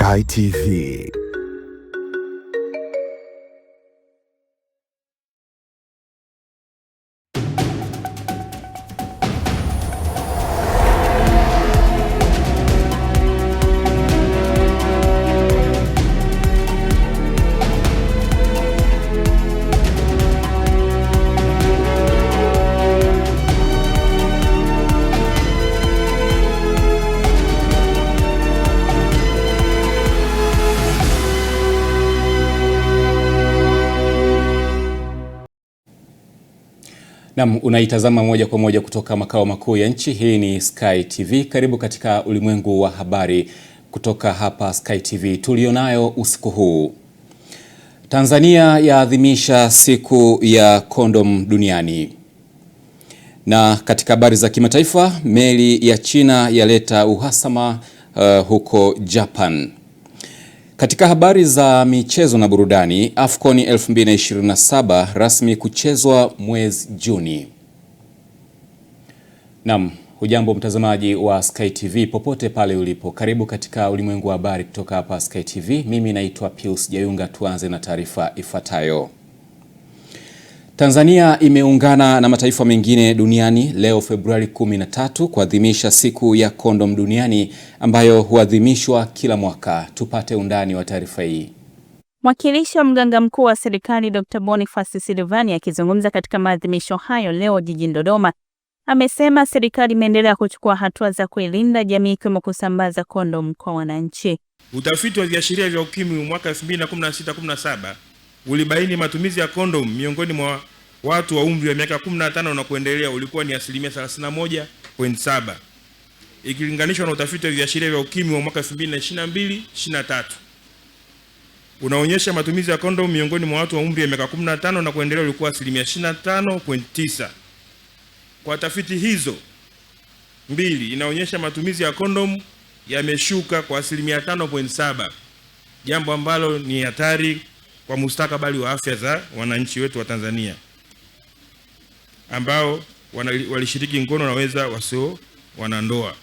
Sky TV. Naam, unaitazama moja kwa moja kutoka makao makuu ya nchi. Hii ni Sky TV. Karibu katika ulimwengu wa habari kutoka hapa Sky TV. Tulionayo usiku huu. Tanzania yaadhimisha siku ya kondom duniani. Na katika habari za kimataifa, meli ya China yaleta uhasama huko Japan. Katika habari za michezo na burudani, AFCON 2027 rasmi kuchezwa mwezi Juni. Naam, hujambo mtazamaji wa Sky TV popote pale ulipo. Karibu katika ulimwengu wa habari kutoka hapa Sky TV. Mimi naitwa Pius Jayunga. Tuanze na taarifa ifuatayo. Tanzania imeungana na mataifa mengine duniani leo Februari 13 kuadhimisha siku ya kondom duniani ambayo huadhimishwa kila mwaka. Tupate undani wa taarifa hii. Mwakilishi wa mganga mkuu wa serikali Dr. Boniface Silvani akizungumza katika maadhimisho hayo leo jijini Dodoma, amesema serikali imeendelea kuchukua hatua za kuilinda jamii ikiwemo kusambaza kondom kwa wananchi. Utafiti wa viashiria vya ukimwi mwaka 2016-17 ulibaini matumizi ya kondom miongoni mwa watu wa umri wa miaka 15 na kuendelea ulikuwa ni 31.7 ikilinganishwa na utafiti wa viashiria vya ukimwi wa mwaka 2022-23 unaonyesha matumizi ya kondom miongoni mwa watu wa umri wa miaka 15 na kuendelea ulikuwa 25.9. Kwa tafiti hizo mbili inaonyesha matumizi ya kondom yameshuka kwa 5.7, jambo ambalo ni hatari kwa mustakabali wa afya za wananchi wetu wa Tanzania ambao walishiriki ngono na weza wasio wanandoa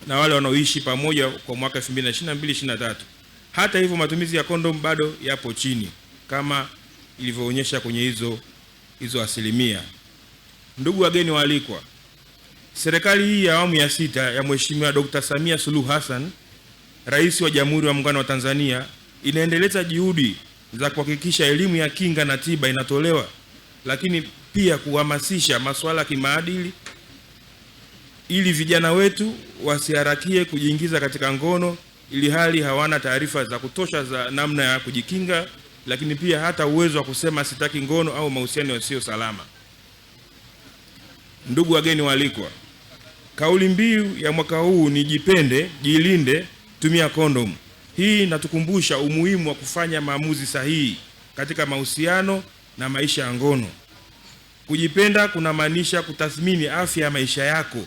na wale wanaoishi pamoja kwa mwaka 2022-23. Hata hivyo matumizi ya kondom bado yapo chini kama ilivyoonyesha kwenye hizo asilimia. Ndugu wageni waalikwa, serikali hii ya awamu ya 6 ya Mheshimiwa Dr. Samia Suluhu Hassan, Rais wa Jamhuri ya Muungano wa Tanzania, inaendeleza juhudi za kuhakikisha elimu ya kinga na tiba inatolewa, lakini pia kuhamasisha masuala ya kimaadili ili vijana wetu wasiharakie kujiingiza katika ngono ili hali hawana taarifa za kutosha za namna ya kujikinga, lakini pia hata uwezo wa kusema sitaki ngono au mahusiano yasiyo salama. Ndugu wageni waalikwa, kauli mbiu ya mwaka huu ni jipende, jilinde, tumia kondom. Hii inatukumbusha umuhimu wa kufanya maamuzi sahihi katika mahusiano na maisha ya ngono. Kujipenda kunamaanisha kutathmini afya ya maisha yako,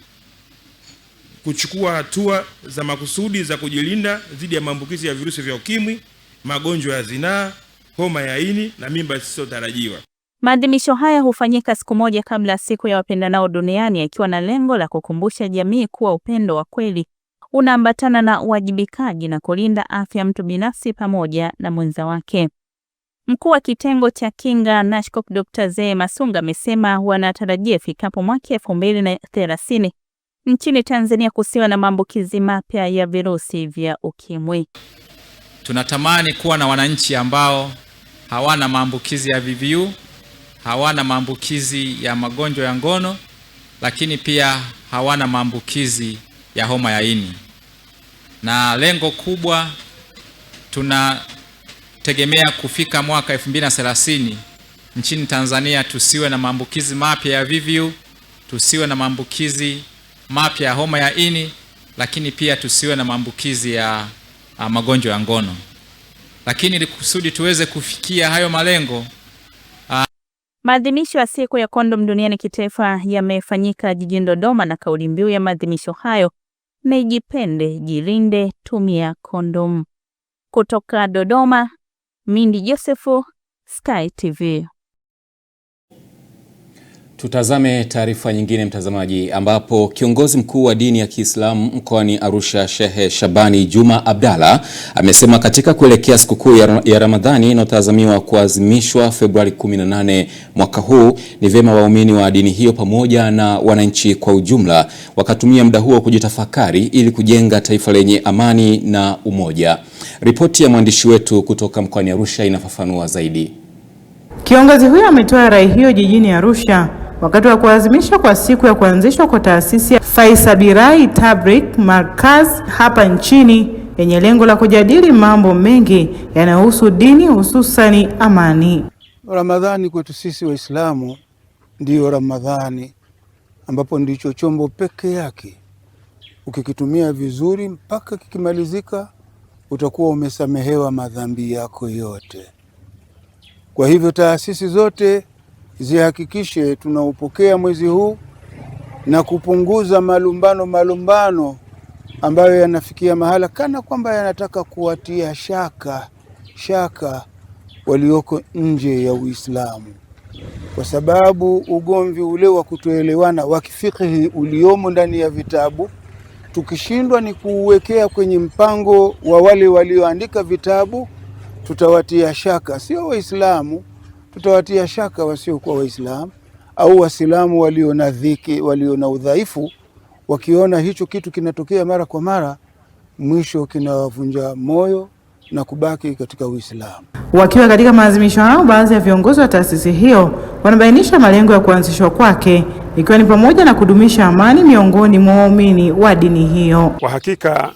kuchukua hatua za makusudi za kujilinda dhidi ya maambukizi ya virusi vya ukimwi, magonjwa ya zinaa, homa ya ini na mimba zisizotarajiwa. Maadhimisho haya hufanyika siku moja kabla ya siku ya wapendanao duniani, ikiwa na lengo la kukumbusha jamii kuwa upendo wa kweli unaambatana na uwajibikaji na kulinda afya mtu binafsi pamoja na mwenza wake. Mkuu wa kitengo cha kinga NASHCOP Dr. Zee Masunga amesema wanatarajia ifikapo mwaka 2030 nchini Tanzania kusiwa na maambukizi mapya ya virusi vya ukimwi. Tunatamani kuwa na wananchi ambao hawana maambukizi ya VVU, hawana maambukizi ya magonjwa ya ngono, lakini pia hawana maambukizi ya homa ya ini. Na lengo kubwa tunategemea kufika mwaka 2030 nchini Tanzania tusiwe na maambukizi mapya ya VVU, tusiwe na maambukizi mapya ya homa ya ini, lakini pia tusiwe na maambukizi ya magonjwa ya ngono. Lakini ili kusudi tuweze kufikia hayo malengo, maadhimisho ya siku ya kondom duniani kitaifa yamefanyika jijini Dodoma, na kauli mbiu ya maadhimisho hayo ni jipende, jilinde, tumia kondom. Kutoka Dodoma, Mindi Josefu, Sky TV. Tutazame taarifa nyingine mtazamaji, ambapo kiongozi mkuu wa dini ya Kiislamu mkoani Arusha Sheikh Shabani Juma Abdalla amesema katika kuelekea sikukuu ya Ramadhani inayotazamiwa kuadhimishwa Februari 18 mwaka huu, ni vyema waumini wa dini hiyo pamoja na wananchi kwa ujumla wakatumia muda huo kujitafakari ili kujenga taifa lenye amani na umoja. Ripoti ya mwandishi wetu kutoka mkoani Arusha inafafanua zaidi. Kiongozi huyo ametoa rai hiyo jijini Arusha wakati wa kuadhimisha kwa siku ya kuanzishwa kwa taasisi ya Faisal Birai Tabrik Markaz hapa nchini yenye lengo la kujadili mambo mengi yanayohusu dini, hususani amani. Ramadhani kwetu sisi Waislamu ndiyo Ramadhani, ambapo ndicho chombo peke yake ukikitumia vizuri mpaka kikimalizika utakuwa umesamehewa madhambi yako yote. Kwa hivyo taasisi zote zihakikishe tunaupokea mwezi huu na kupunguza malumbano ambayo yanafikia mahala kana kwamba yanataka kuwatia shaka walioko nje ya Uislamu, kwa sababu ugomvi ule wa kutoelewana wa kifikihi uliomo ndani ya vitabu, tukishindwa ni kuuwekea kwenye mpango wa wale walioandika vitabu, tutawatia shaka sio Waislamu, tutawatia shaka wasiokuwa Waislamu au Waislamu walio na dhiki, walio na udhaifu. Wakiona hicho kitu kinatokea mara kwa mara, mwisho kinawavunja moyo na kubaki katika Uislamu. Wakiwa katika maadhimisho hayo, baadhi ya viongozi wa taasisi hiyo wanabainisha malengo ya kuanzishwa kwake, ikiwa ni pamoja na kudumisha amani miongoni mwa waumini wa dini hiyo. Kwa hakika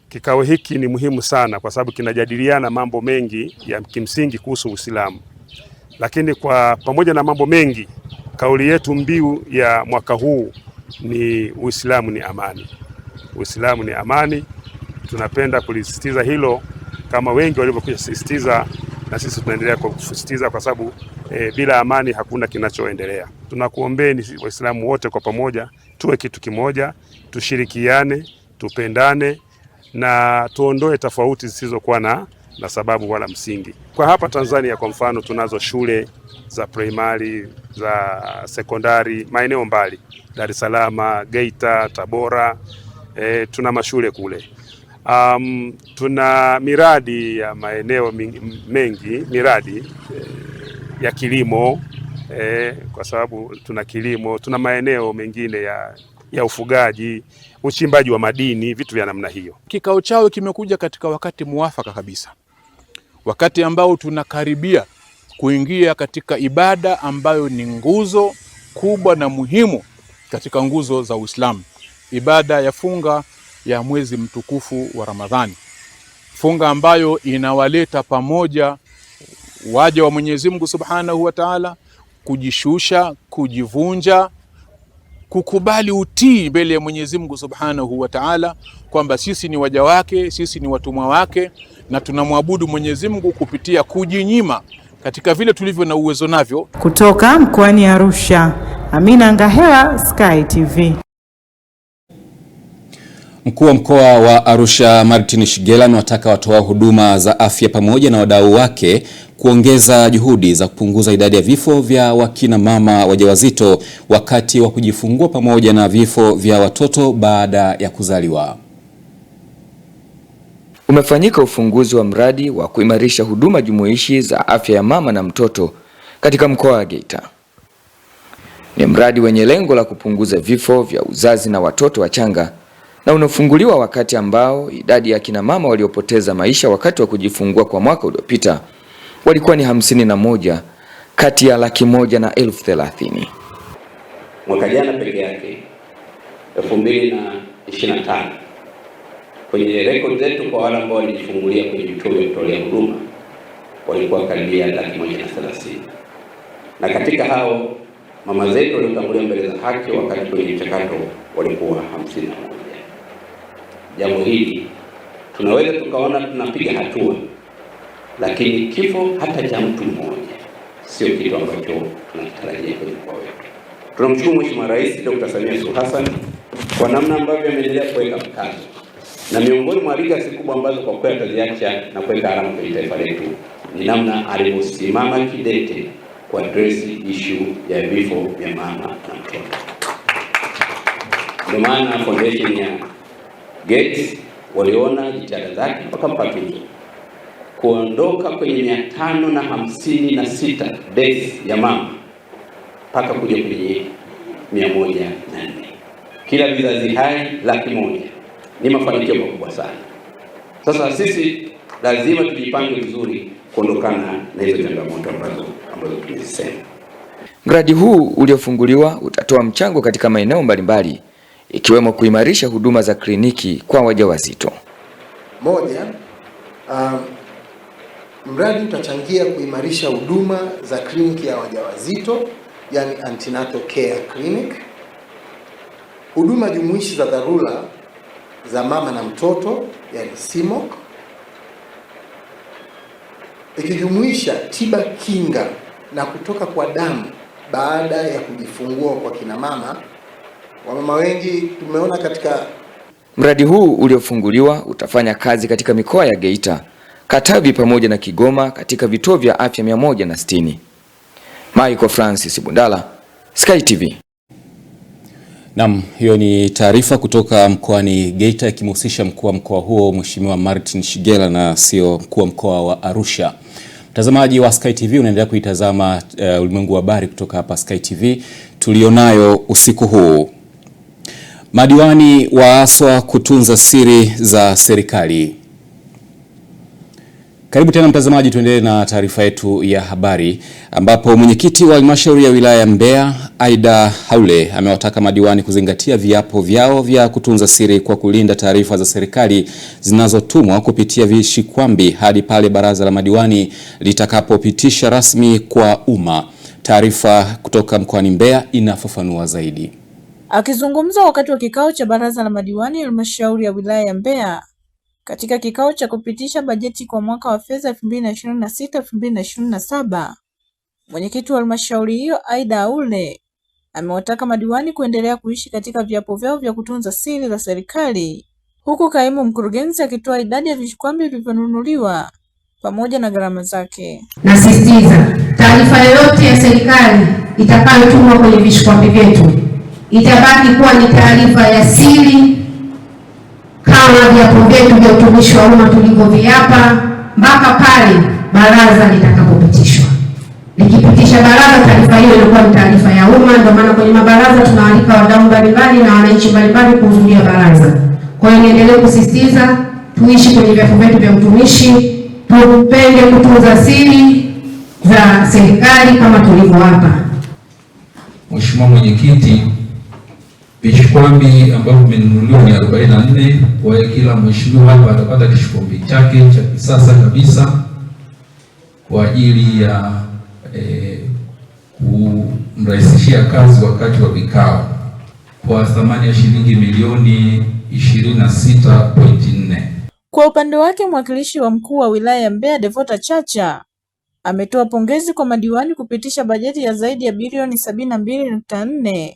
kikao hiki ni muhimu sana kwa sababu kinajadiliana mambo mengi ya kimsingi kuhusu Uislamu. Lakini kwa pamoja na mambo mengi, kauli yetu mbiu ya mwaka huu ni Uislamu ni amani. Uislamu ni amani. Tunapenda kulisisitiza hilo kama wengi walivyosisitiza, na sisi tunaendelea kusisitiza kwa sababu bila amani hakuna kinachoendelea. Tunakuombeeni Waislamu wote kwa pamoja tuwe kitu kimoja, tushirikiane, tupendane na tuondoe tofauti zisizokuwa na sababu wala msingi. Kwa hapa Tanzania kwa mfano, tunazo shule za primary, za sekondari maeneo mbali, Dar es Salaam, Geita, Tabora, tuna mashule kule. Tuna miradi ya maeneo mengi, miradi ya kilimo, kwa sababu tuna kilimo, tuna maeneo mengine ya ufugaji, uchimbaji wa madini, vitu vya namna hiyo. Kikao chao kimekuja katika wakati muafaka kabisa, wakati ambao tunakaribia kuingia katika ibada ambayo ni nguzo kubwa na muhimu katika nguzo za Uislamu, ibada ya funga ya mwezi mtukufu wa Ramadhani, funga ambayo inawaleta pamoja waja wa Mwenyezi Mungu Subhanahu wa Ta'ala, kujishusha, kujivunja, kukubali utii mbele ya Mwenyezi Mungu Subhanahu wa Ta'ala kwamba sisi ni waja wake, sisi ni watumwa wake, na tunamwabudu Mwenyezi Mungu kupitia kujinyima katika vile tulivyo na uwezo navyo. Kutoka mkoani Arusha, Amina Ngahewa, Sky TV. Mkuu wa mkoa wa Arusha Martin Shigela amewataka watoa huduma za afya pamoja na wadau wake kuongeza juhudi za kupunguza idadi ya vifo vya wakina mama wajawazito wakati wa kujifungua pamoja na vifo vya watoto baada ya kuzaliwa. Umefanyika ufunguzi wa mradi wa kuimarisha huduma jumuishi za afya ya mama na mtoto katika mkoa wa Geita. Ni mradi wenye lengo la kupunguza vifo vya uzazi na watoto wachanga, na unafunguliwa wakati ambao idadi ya kina mama waliopoteza maisha wakati wa kujifungua kwa mwaka uliopita walikuwa ni 51 kati ya 130,000. Mwaka jana peke yake 2025 kwenye rekodi zetu kwa wale ambao walijifungulia kwenye vituo vya kutolea huduma walikuwa karibia 130,000. Na katika hao mama zetu waliotangulia mbele za haki wakati kwenye mchakato walikuwa 51. Jambo hili tunaweza tukaona tunapiga hatua, lakini kifo hata cha mtu mmoja sio kitu ambacho tunakitarajia kwenye mkoa wetu. Tunamshukuru Mheshimiwa Rais Dr. Samia Suluhu Hassan kwa namna ambavyo ameendelea kuweka mkazo, na miongoni mwa legacy kubwa ambazo kwa kweli ataziacha na kuweka alama kwenye taifa letu ni namna alivyosimama kidete kuaddress issue ya vifo vya mama na mtoto. Ndio maana foundation ya Gates waliona jitihada zake mpaka mpatuzo kuondoka kwenye 556 deaths ya mama mpaka kuja kwenye 104. Kila vizazi hai 100,000. Ni mafanikio makubwa sana. Sasa sisi lazima tujipange vizuri kuondokana na hizo changamoto ambazo tumezisema. Mradi huu uliofunguliwa utatoa mchango katika maeneo mbalimbali ikiwemo kuimarisha huduma za kliniki kwa wajawazito. Moja, mradi utachangia kuimarisha huduma za kliniki ya wajawazito, yani antenatal care clinic, huduma jumuishi za dharura za mama na mtoto, yani CMOC, ikijumuisha tiba kinga na kutoka kwa damu baada ya kujifungua kwa kina mama. Wamama wengi tumeona katika mradi huu uliofunguliwa utafanya kazi katika mikoa ya Geita, Katavi pamoja na Kigoma katika vituo vya afya 160. Michael Francis Bundala, Sky TV. Naam, hiyo ni taarifa kutoka mkoani Geita ikimhusisha mkuu wa mkoa huo Mheshimiwa Martin Shigela na sio mkuu wa mkoa wa Arusha. Mtazamaji wa Sky TV unaendelea kuitazama ulimwengu wa habari kutoka hapa Sky TV tulionayo usiku huu. Madiwani waaswa kutunza siri za serikali. Karibu tena mtazamaji, tuendelee na taarifa yetu ya habari ambapo mwenyekiti wa halmashauri ya wilaya Mbeya Aida Haule amewataka madiwani kuzingatia viapo vyao vya kutunza siri kwa kulinda taarifa za serikali zinazotumwa kupitia vishikwambi hadi pale baraza la madiwani litakapopitisha rasmi kwa umma. Taarifa kutoka mkoani Mbeya inafafanua zaidi. Akizungumza wakati wa kikao cha baraza la madiwani halmashauri ya wilaya ya Mbeya katika kikao cha kupitisha bajeti kwa mwaka wa fedha 2026-2027, mwenyekiti wa halmashauri hiyo Aida Haule amewataka madiwani kuendelea kuishi katika viapo vyao vya kutunza siri za serikali, huku kaimu mkurugenzi akitoa idadi ya vishikwambi vilivyonunuliwa pamoja na gharama zake. Nasisitiza, taarifa yoyote ya serikali itakayotumwa kwenye vishikwambi vyetu itabaki kuwa ni taarifa ya siri kama viapo vyetu vya utumishi wa umma tulivyoviapa mpaka pale baraza litakapopitishwa. Likipitisha baraza, taarifa hiyo inakuwa ni taarifa ya umma. Ndio maana kwenye mabaraza tunaalika wadau mbalimbali na wananchi mbalimbali kuhudhuria baraza. Kwa hiyo niendelee kusisitiza tuishi kwenye viapo vyetu vya utumishi, tupende kutunza siri za serikali kama tulivyoapa. Mheshimiwa Mwenyekiti, vishikwambi ambavyo vimenunuliwa ni 44. Kwa hiyo kila mheshimiwa hapa atapata kishikwambi chake cha kisasa kabisa kwa ajili ya kumrahisishia kazi wakati wa vikao kwa thamani ya shilingi milioni 26.4. Kwa upande wake mwakilishi wa mkuu wa wilaya ya Mbeya Devota Chacha ametoa pongezi kwa madiwani kupitisha bajeti ya zaidi ya bilioni 72.4,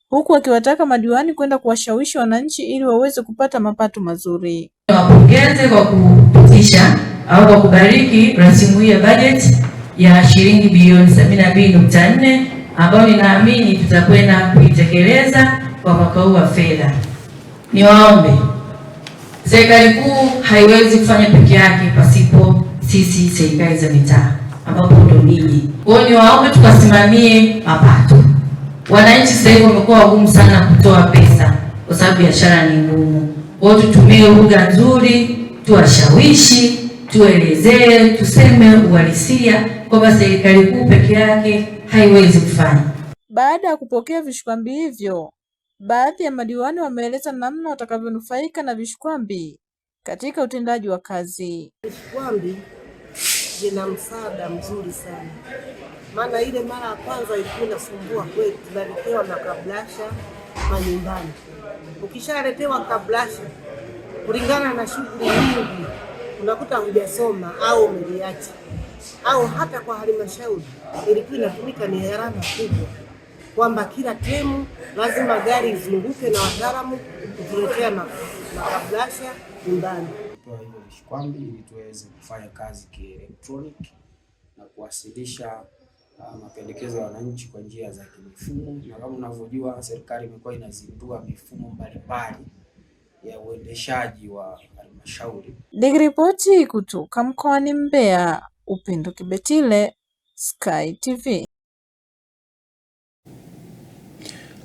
huku akiwataka madiwani kwenda kuwashawishi wananchi ili waweze kupata mapato mazuri. Wapongeze kwa kupitisha au kwa kubariki rasimu hii ya bajeti ya shilingi bilioni 72.4 ambayo ninaamini tutakwenda kuitekeleza kwa mwaka huu wa fedha. Niwaombe, serikali kuu haiwezi kufanya peke yake pasipo sisi serikali za mitaa ambapo ndo ninyi. Kwa hiyo niwaombe tukasimamie mapato. Wananchi sasa hivi wamekuwa wagumu sana kutoa pesa kwa sababu biashara ni ngumu. Kwa hiyo tutumie lugha nzuri, tuwashawishi, tuelezee, tuseme uhalisia kwamba serikali kuu peke yake haiwezi kufanya. Baada ya kupokea vishikwambi hivyo, baadhi ya madiwani wameeleza namna watakavyonufaika na vishikwambi katika utendaji wa kazi. Vishikwambi vina msaada mzuri sana. Maana ile mara ya kwanza ilikuwa inasumbua kweli, tunaletewa na kablasha manyumbani. Ukishaletewa kablasha kulingana na shughuli nyingi unakuta hujasoma au umeliacha, au hata kwa halmashauri ilikuwa inatumika ni gharama kubwa, kwamba kila temu lazima gari izunguke na wataalamu kutuletea makablasha nyumbani. Kwa hivyo vishikwambi ili tuweze kufanya kazi kielektroniki na kuwasilisha mapendekezo ya wananchi kwa njia za kimifumo, na kama unavyojua serikali imekuwa inazindua mifumo mbalimbali ya uendeshaji wa halmashauri. Nikiripoti kutoka mkoani Mbeya, Upendo Kibetile, Sky TV.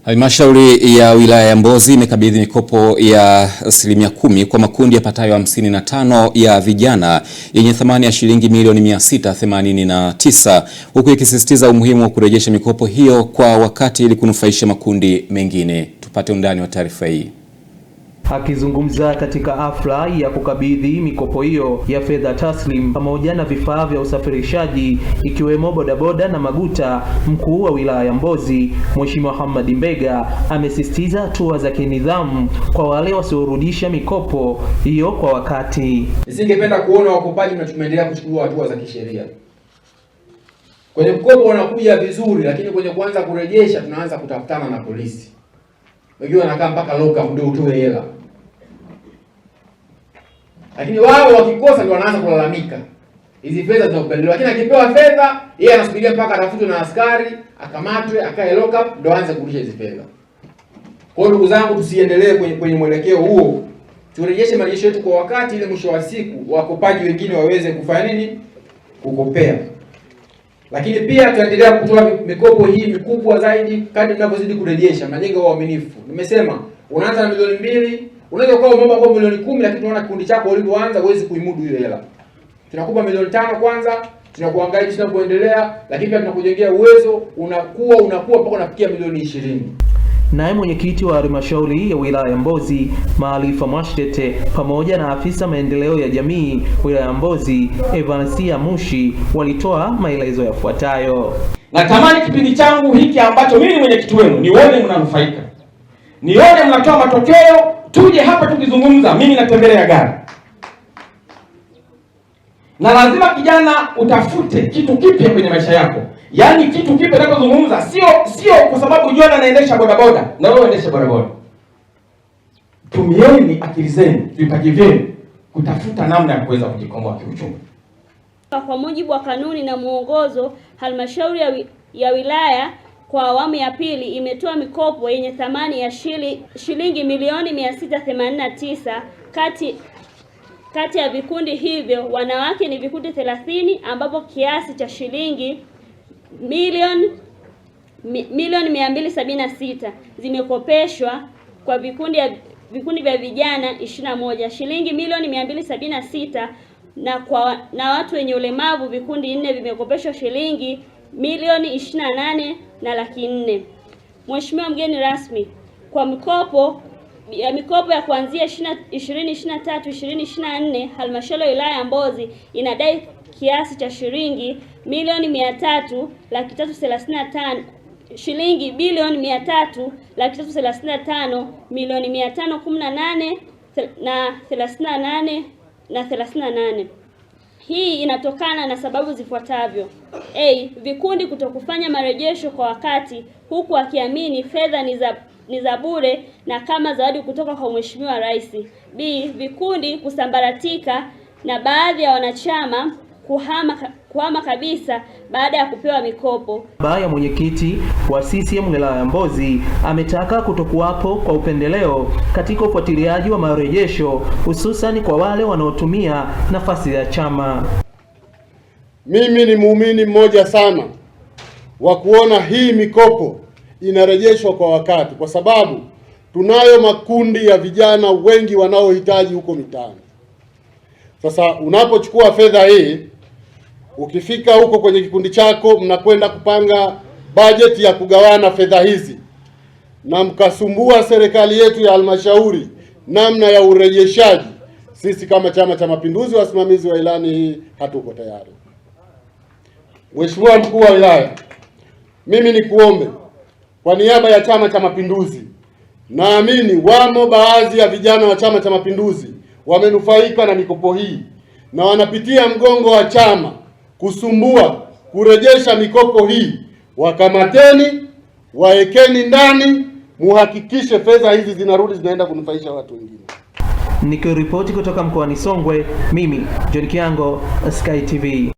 Halmashauri ya wilaya ya Mbozi imekabidhi mikopo ya 10% kwa makundi yapatayo 55 ya vijana yenye thamani ya shilingi milioni 689, huku ikisisitiza umuhimu wa kurejesha mikopo hiyo kwa wakati ili kunufaisha makundi mengine. Tupate undani wa taarifa hii. Akizungumza katika hafla ya kukabidhi mikopo hiyo ya fedha taslim pamoja na vifaa vya usafirishaji ikiwemo bodaboda na maguta, mkuu wa wilaya ya Mbozi Mheshimiwa Hamad Mbega amesisitiza hatua za kinidhamu kwa wale wasiorudisha mikopo hiyo kwa wakati. Nisingependa kuona wakopaji na tumeendelea kuchukua hatua za kisheria. Kwenye mkopo wanakuja vizuri, lakini kwenye kuanza kurejesha tunaanza kutafutana na polisi. Wengine wanakaa mpaka lock ndio utoe hela. Lakini wao wakikosa ndio wanaanza kulalamika. Hizi fedha zinakupelelewa. Lakini akipewa fedha, yeye anasubiria mpaka atafutwe na askari, akamatwe, akae lock up ndio aanze kurudisha hizi fedha. Kwa hiyo ndugu zangu, tusiendelee kwenye mwelekeo huo. Turejeshe marejesho yetu kwa wakati ili mwisho wa siku wakopaji wengine waweze kufanya nini? Kukopea. Lakini pia tuendelea kutoa mikopo hii mikubwa zaidi kadri tunavyozidi kurejesha, mnajenga uaminifu. Nimesema unaanza na milioni 2, unaweza kuwa umeomba kwa milioni 10 lakini tunaona kikundi chako ulivyoanza huwezi kuimudu hiyo hela. Tunakupa milioni 5 kwanza, tunakuangalia tunapoendelea, lakini pia tunakujengea uwezo, unakuwa mpaka unafikia milioni 20. Naye mwenyekiti wa halmashauri ya wilaya ya Mbozi Maarifa Mwashtete pamoja na afisa maendeleo ya jamii wilaya ya Mbozi Evansia Mushi walitoa maelezo yafuatayo. Natamani kipindi changu hiki ambacho mimi mwenyekiti wenu nione mnanufaika, nione mnatoa matokeo, tuje hapa tukizungumza mimi natembelea gari. Na lazima kijana utafute kitu kipya kwenye maisha yako. Yaani kitu kipya ninapozungumza sio kwa sababu John anaendesha bodaboda na wewe uendeshe bodaboda. Tumieni akili zenu, vipaji vyenu kutafuta namna ya kuweza kujikomboa kiuchumi. Kwa mujibu wa kanuni na mwongozo, halmashauri ya wilaya kwa awamu ya pili imetoa mikopo yenye thamani ya shilingi milioni 689 kati ya vikundi hivyo. Wanawake ni vikundi 30 ambapo kiasi cha shilingi milioni 276 zimekopeshwa kwa vikundi vya vijana 21, shilingi milioni 276 na watu wenye ulemavu vikundi 4 vimekopeshwa shilingi milioni 28 na laki 4. Mheshimiwa mgeni rasmi, kwa mikopo ya kuanzia 2023-2024 halmashauri ya wilaya ya Mbozi inadai kiasi cha shilingi milioni 300,335, shilingi bilioni 300,335 milioni 518 na 38. Hii inatokana na sababu zifuatavyo: A, vikundi kutokufanya marejesho kwa wakati huku akiamini fedha ni za bure na kama zawadi kutoka kwa Mheshimiwa Rais. B, vikundi kusambaratika na baadhi ya wanachama kuhama kabisa baada ya kupewa mikopo. Baada ya mwenyekiti wa CCM wilaya ya Mbozi ametaka kutokuwapo kwa upendeleo katika ufuatiliaji wa marejesho hususan kwa wale wanaotumia nafasi ya chama. Mimi ni muumini mmoja sana wa kuona hii mikopo inarejeshwa kwa wakati, kwa sababu tunayo makundi ya vijana wengi wanaohitaji huko mitaani. Sasa unapochukua fedha hii, ukifika huko kwenye kikundi chako, mnakwenda kupanga bajeti ya kugawana fedha hizi na mkasumbua serikali yetu ya halmashauri namna ya urejeshaji, sisi kama Chama cha Mapinduzi, wasimamizi wa ilani hii, hatuko tayari. Mheshimiwa mkuu wa wilaya, mimi nikuombe kwa niaba ya Chama cha Mapinduzi, naamini wamo baadhi ya vijana wa Chama cha Mapinduzi wamenufaika na mikopo hii na wanapitia mgongo wa chama kusumbua kurejesha mikopo hii. Wakamateni, waekeni ndani, muhakikishe fedha hizi zinarudi zinaenda kunufaisha watu wengine. Nikiripoti kutoka mkoani Songwe, mimi John Kiango, Sky TV.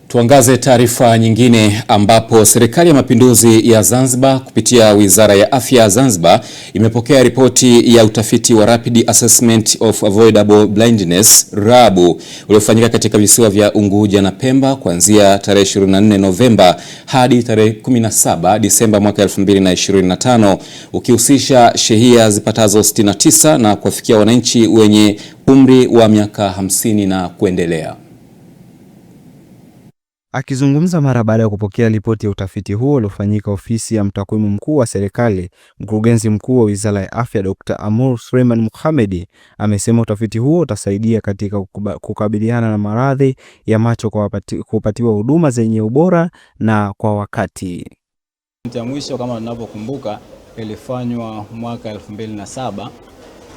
Tuangaze taarifa nyingine ambapo Serikali ya Mapinduzi ya Zanzibar kupitia Wizara ya Afya Zanzibar imepokea ripoti ya utafiti wa Rapid Assessment of Avoidable Blindness (RAB) uliofanyika katika visiwa vya Unguja na Pemba kuanzia tarehe 24 Novemba hadi tarehe 17 Disemba mwaka 2025, ukihusisha shehia zipatazo 69 na kuwafikia wananchi wenye umri wa miaka 50 na kuendelea. Akizungumza mara baada ya kupokea ripoti ya utafiti huo uliofanyika ofisi ya mtakwimu mkuu wa serikali, mkurugenzi mkuu wa Wizara ya Afya Dr. Amur Suleiman Mohamed amesema utafiti huo utasaidia katika kukabiliana na maradhi ya macho kwa kupatiwa huduma zenye ubora na kwa wakati. Ya mwisho kama tunavyokumbuka ilifanywa mwaka 2007,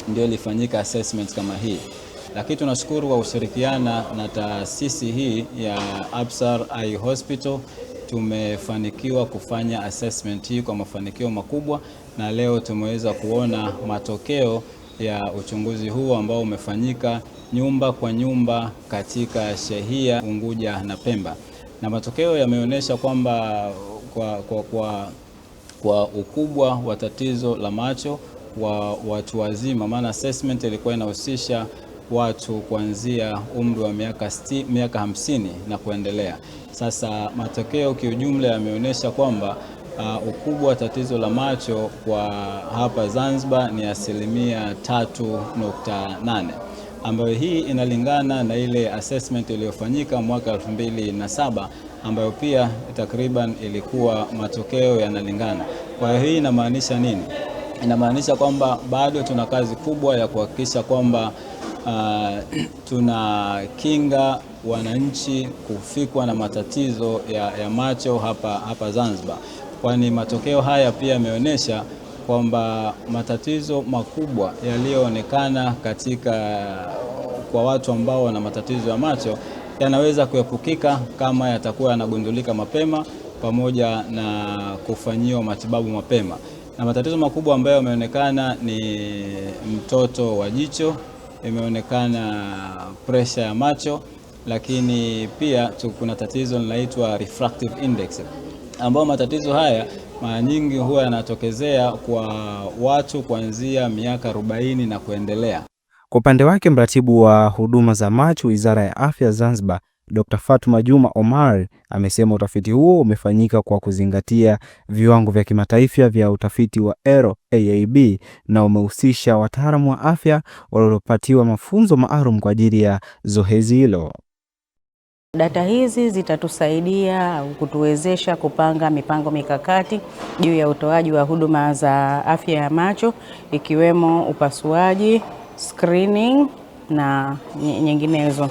ndio ilifanyika assessment kama hii. Lakini tunashukuru kwa kushirikiana na taasisi hii ya Absar Eye Hospital tumefanikiwa kufanya assessment hii kwa mafanikio makubwa, na leo tumeweza kuona matokeo ya uchunguzi huu ambao umefanyika nyumba kwa nyumba katika shehia Unguja na Pemba. Na matokeo yameonyesha kwamba kwa ukubwa wa tatizo la macho wa watu wazima, maana assessment ilikuwa inahusisha watu kuanzia umri wa miaka 50 na kuendelea. Sasa matokeo kiujumla yameonyesha kwamba ukubwa wa tatizo la macho kwa hapa Zanzibar ni 3.8, ambayo hii inalingana na ile assessment iliyofanyika mwaka 2007 ambayo pia takriban ilikuwa matokeo yanalingana. Kwa hiyo hii inamaanisha nini? Inamaanisha kwamba bado tuna kazi kubwa ya kuhakikisha kwamba tunakinga wananchi kufikwa na matatizo ya macho hapa Zanzibar, kwani matokeo haya pia yameonyesha kwamba matatizo makubwa yaliyoonekana kwa watu ambao wana matatizo ya macho yanaweza kuepukika kama yatakuwa yanagundulika mapema pamoja na kufanyiwa matibabu mapema. Na matatizo makubwa ambayo yameonekana ni mtoto wa jicho, imeonekana pressure ya macho, lakini pia kuna tatizo linaloitwa refractive index, ambao matatizo haya mara nyingi huwa yanatokezea kwa watu kuanzia miaka 40 na kuendelea. Kwa upande wake, mratibu wa huduma za macho Wizara ya Afya Zanzibar, Dr. Fatuma Juma Omar amesema utafiti huo umefanyika kwa kuzingatia viwango vya kimataifa vya utafiti wa ERO AAB na umehusisha wataalamu wa afya waliopatiwa mafunzo maalum kwa ajili ya zoezi hilo. Data hizi zitatusaidia kutuwezesha kupanga mipango mikakati juu ya utoaji wa huduma za afya ya macho, ikiwemo upasuaji, screening na nyinginezo.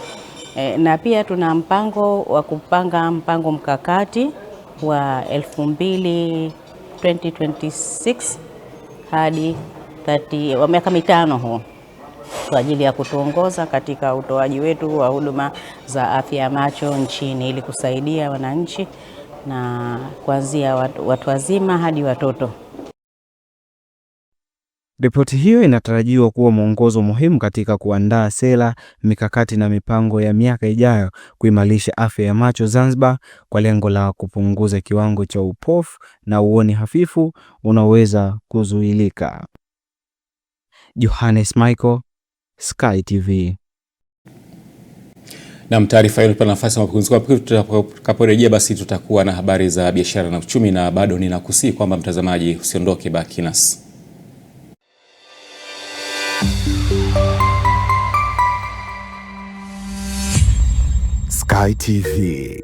Na pia tuna mpango wa kupanga mpango mkakati wa 2026 hadi 30 wa miaka mitano huo kwa ajili ya kutuongoza katika utoaji wetu wa huduma za afya ya macho nchini, ili kusaidia wananchi na kuanzia watu wazima hadi watoto. Ripoti hiyo inatarajiwa kuwa mwongozo muhimu katika kuandaa sera, mikakati na mipango ya miaka ijayo kuimarisha afya ya macho Zanzibar kwa lengo la kupunguza kiwango cha upofu na uoni hafifu unaoweza kuzuilika. Johannes Michael, Sky TV. Na taarifa hiyo inatupa nafasi ya mapumziko. Tutakaporejea basi tutakuwa na habari za biashara na uchumi, na bado ninakusii kwamba mtazamaji usiondoke, baki nasi. Sky TV.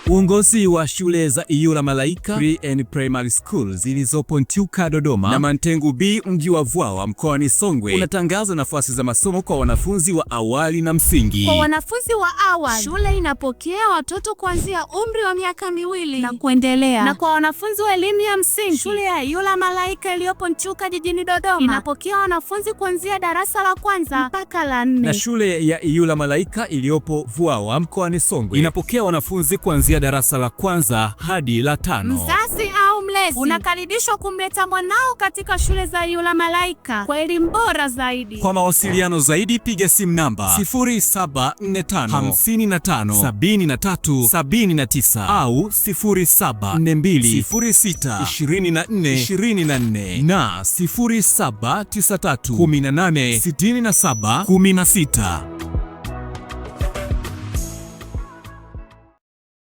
Uongozi wa shule za Iyula Malaika Pre and Primary School zilizopo Ntyuka Dodoma na Mantengu B mji wa Vwawa mkoani Songwe unatangaza nafasi za masomo kwa wanafunzi wa awali na msingi. Kwa wanafunzi wa awali, shule inapokea watoto kuanzia umri wa miaka 2 na kuendelea. Na kwa wanafunzi wa elimu ya msingi, shule ya Iyula Malaika iliyopo Ntyuka jijini Dodoma inapokea wanafunzi kuanzia darasa la 1 mpaka la 4. Na shule ya Iyula Malaika iliyopo Vwawa mkoani Songwe inapokea wanafunzi kuanzia darasa la 1 hadi la 5. Mzazi au mlezi Mlezi, unakaribishwa kumleta mwanao katika shule za Iyula Malaika kwa elimu bora zaidi. Kwa mawasiliano zaidi piga simu namba 0745557379 au 0742062424 na 0793186716.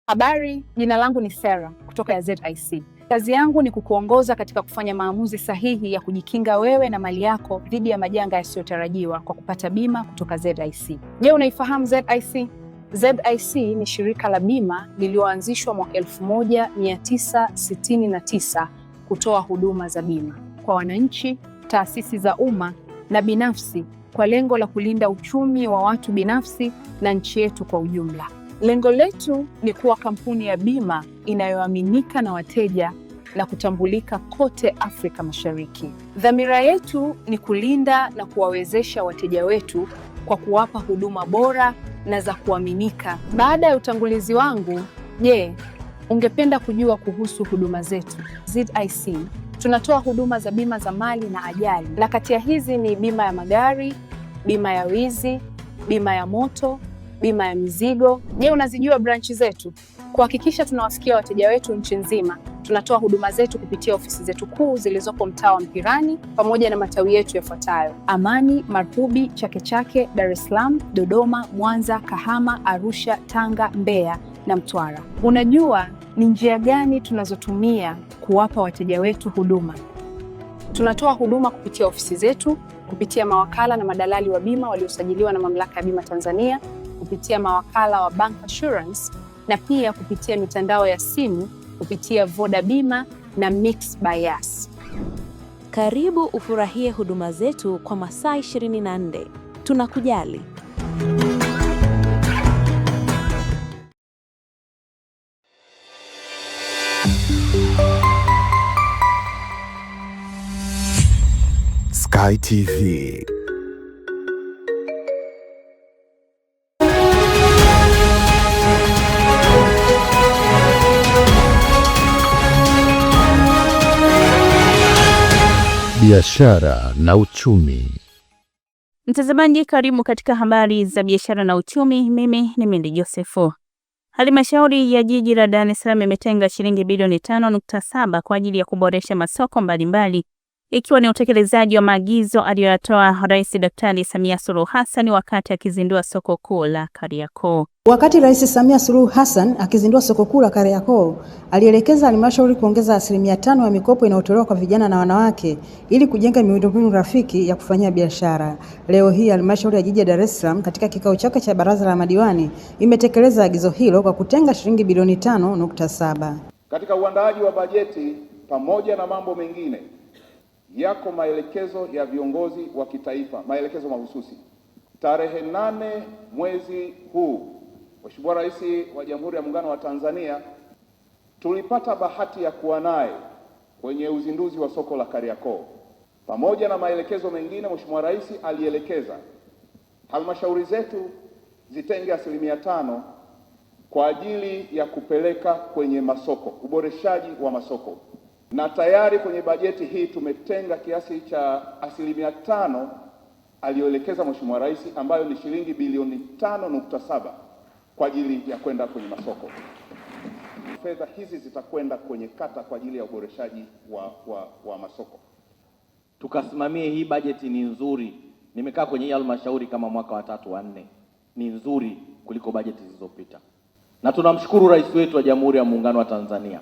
Habari, jina langu ni Sarah kutoka ZIC. Kazi yangu ni kukuongoza katika kufanya maamuzi sahihi ya kujikinga wewe na mali yako dhidi ya majanga yasiyotarajiwa kwa kupata bima kutoka ZIC. Je, unaifahamu ZIC? ZIC ni shirika la bima lililoanzishwa mwaka 1969 kutoa huduma za bima kwa wananchi, taasisi za umma na binafsi kwa lengo la kulinda uchumi wa watu binafsi na nchi yetu kwa ujumla. Lengo letu ni kuwa kampuni ya bima inayoaminika na wateja na kutambulika kote Afrika Mashariki. Dhamira yetu ni kulinda na kuwawezesha wateja wetu kwa kuwapa huduma bora na za kuaminika. Baada ya utangulizi wangu, je, ungependa kujua kuhusu huduma zetu? ZIC tunatoa huduma za bima za mali na ajali, na kati ya hizi ni bima ya magari, bima ya wizi, bima ya moto, bima ya mizigo. Je, unazijua branchi zetu? Kuhakikisha tunawafikia wateja wetu nchi nzima, tunatoa huduma zetu kupitia ofisi zetu kuu zilizopo mtaa wa Mpirani pamoja na matawi yetu yafuatayo: Amani, Marubi, Chake Chake, Dar es Salaam, Dodoma, Mwanza, Kahama, Arusha, Tanga, Mbeya na Mtwara. Unajua ni njia gani tunazotumia kuwapa wateja wetu huduma? Tunatoa huduma kupitia ofisi zetu, kupitia mawakala na madalali wa bima waliosajiliwa na Mamlaka ya Bima Tanzania, kupitia mawakala wa Bank Assurance na pia kupitia mitandao ya simu kupitia Voda Bima na Mix by Yas. Karibu ufurahie huduma zetu kwa masaa 24. Tunakujali. Sky TV. Biashara na uchumi. Mtazamaji, karibu katika habari za biashara na uchumi. Mimi ni Mindi Josefu. Halmashauri ya jiji la Dar es Salaam imetenga shilingi bilioni 5.7 kwa ajili ya kuboresha masoko mbalimbali, ikiwa ni utekelezaji wa maagizo aliyoyatoa Rais Daktari Samia Suluhu Hassan wakati akizindua soko kuu la Kariakoo. Wakati Rais Samia Suluhu Hassan akizindua soko kuu la Kariakoo, alielekeza halmashauri kuongeza 5% ya mikopo inayotolewa kwa vijana na wanawake ili kujenga miundombinu rafiki ya kufanyia biashara. Leo hii halmashauri ya jiji la Dar es Salaam katika kikao chake cha baraza la madiwani imetekeleza agizo hilo kwa kutenga shilingi bilioni 5.7. Katika uandaaji wa bajeti pamoja na mambo mengine, yako maelekezo ya viongozi wa kitaifa, maelekezo mahususi. Tarehe 8 mwezi huu, Mheshimiwa Rais wa Jamhuri ya Muungano wa Tanzania tulipata bahati ya kuwa naye kwenye uzinduzi wa soko la Kariakoo. Pamoja na maelekezo mengine, Mheshimiwa Rais alielekeza halmashauri zetu zitenge 5% kwa ajili ya kupeleka kwenye masoko, uboreshaji wa masoko. Na tayari kwenye bajeti hii tumetenga kiasi cha 5% aliyoelekeza Mheshimiwa Rais, ambayo ni shilingi bilioni 5.7 kwa ajili ya kwenda kwenye masoko. Fedha hizi zitakwenda kwenye kata kwa ajili ya uboreshaji wa masoko. Tukasimamie hii bajeti ni nzuri. Nimekaa kwenye hii halmashauri kama mwaka wa 3 wa 4. Ni nzuri kuliko bajeti zilizopita. Na tunamshukuru Rais wetu wa Jamhuri ya Muungano wa Tanzania.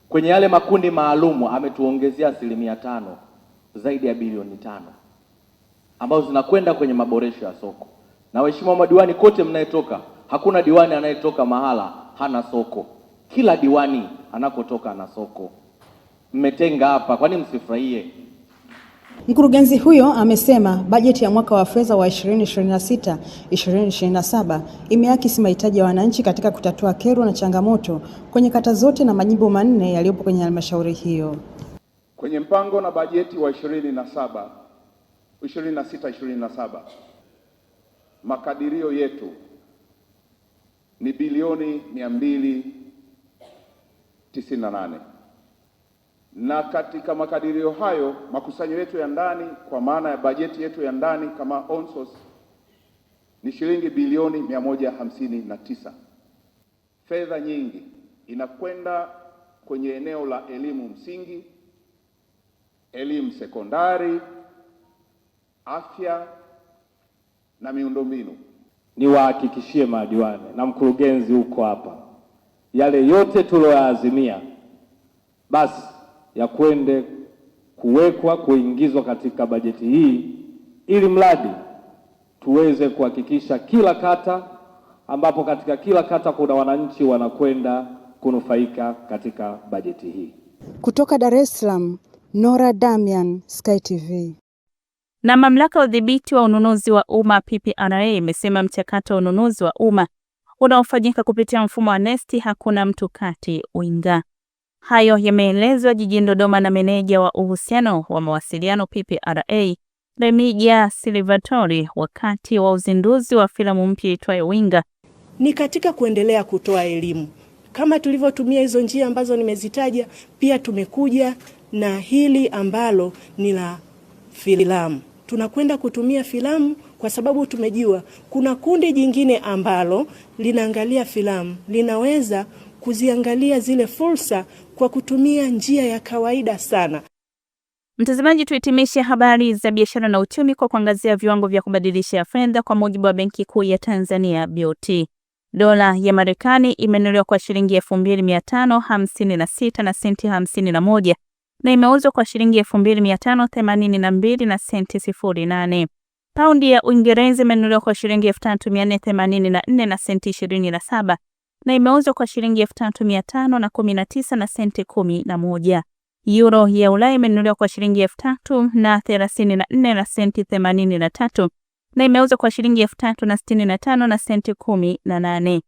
Kwenye yale makundi maalumu ametuongezea 5% zaidi ya bilioni 5 ambazo zinakwenda kwenye maboresho ya soko. Na waheshimiwa madiwani kote mnayetoka, hakuna diwani anayetoka mahala hana soko. Kila diwani anakotoka ana soko. Mmetenga hapa, kwani msifurahie? Mkurugenzi huyo amesema bajeti ya mwaka wa fedha wa 2026-2027 imeakisi mahitaji ya wananchi katika kutatua kero na changamoto kwenye kata zote na majimbo 4 yaliyopo kwenye halmashauri hiyo. Kwenye mpango na bajeti wa 26-27 makadirio yetu ni bilioni 298. na katika makadirio hayo makusanyo yetu ya ndani kwa maana ya bajeti yetu ya ndani kama on source ni shilingi bilioni 159. Fedha nyingi inakwenda kwenye eneo la elimu msingi, elimu sekondari, afya na miundombinu. Niwahakikishie madiwani na mkurugenzi huko hapa, yale yote tuliyoazimia basi ya kwende kuingizwa katika bajeti hii, ili mradi tuweze kuhakikisha kila kata, ambapo katika kila kata kuna wananchi wanakwenda kunufaika katika bajeti hii. Kutoka Dar es Salaam, Nora Damian, Sky TV. Na mamlaka ya udhibiti wa ununuzi wa umma PPRA imesema mchakato wa ununuzi wa umma unaofanyika kupitia mfumo wa NeST hakuna mtu kati winga. Hayo yameelezwa jijini Dodoma na meneja wa uhusiano wa mawasiliano PPRA, Remigia Silvatori, wakati wa uzinduzi wa filamu mpya itwayo Winga. Ni katika kuendelea kutoa elimu. Kama tulivyotumia hizo njia ambazo nimezitaja, pia tumekuja na hili ambalo ni la filamu. Tunakwenda kutumia filamu kwa sababu tumejua kuna kundi jingine ambalo linaangalia filamu, linaweza kuziangalia zile fursa kwa kutumia njia ya kawaida sana. Mtazamaji, tuhitimishe habari za biashara na uchumi kwa kuangazia viwango vya kubadilisha fedha kwa mujibu wa Benki Kuu ya Tanzania BOT. Dola ya Marekani imenunuliwa kwa shilingi 2556 na senti 51 na imeuzwa kwa shilingi 2582 na senti 08. Paundi ya Uingereza imenunuliwa kwa shilingi 3484 na senti 27 na imeuzwa kwa shilingi 3519 na senti 11. Euro ya Ulaya imenunuliwa kwa shilingi 3034 na senti 83 na imeuzwa kwa shilingi 3065 na senti 18.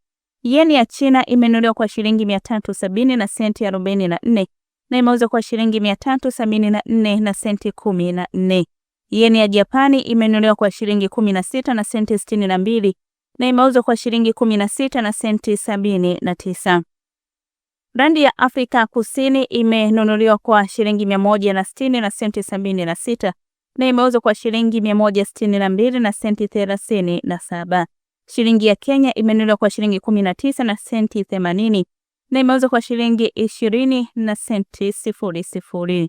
Yen ya China imenunuliwa kwa shilingi 370 na senti 44 na imeuzwa kwa shilingi 374 na senti 14. Yen ya Japani imenunuliwa kwa shilingi 16 na senti 62 na imeuzwa kwa shilingi 16 na senti 79. Randi ya Afrika Kusini imenunuliwa kwa shilingi 160 na senti 76 na imeuzwa kwa shilingi 162 na senti 37. Shilingi ya Kenya imenunuliwa kwa shilingi 19 na senti 80 na imeuzwa kwa shilingi 20 na senti 00.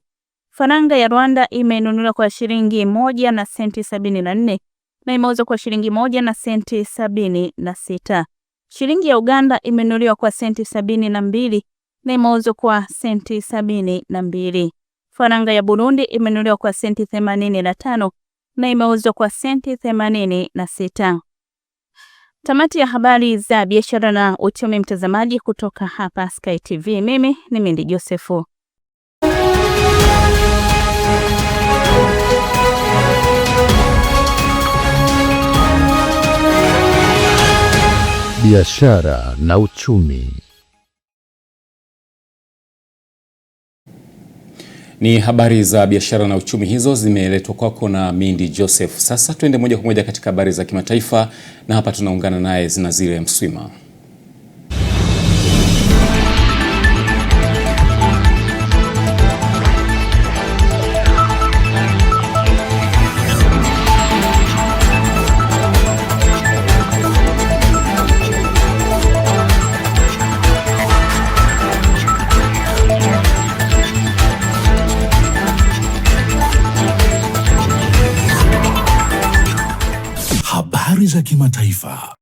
Faranga ya Rwanda imenunuliwa kwa shilingi 1 na senti 74 na imeuzwa kwa shilingi 1 na senti 76. Shilingi ya Uganda imenunuliwa kwa senti 72 na imeuzwa kwa senti 72. Faranga ya Burundi imenunuliwa kwa senti 85 na imeuzwa kwa senti 86. Tamati ya habari za biashara na uchumi, mtazamaji, kutoka hapa Sky TV. Mimi ni Mindi Josefu. Biashara na uchumi. Ni habari za biashara na uchumi hizo zimeletwa kwako na Mindi Joseph. Sasa tuende moja kwa moja katika habari za kimataifa na hapa tunaungana naye Zinazile Mswima. Habari za kimataifa.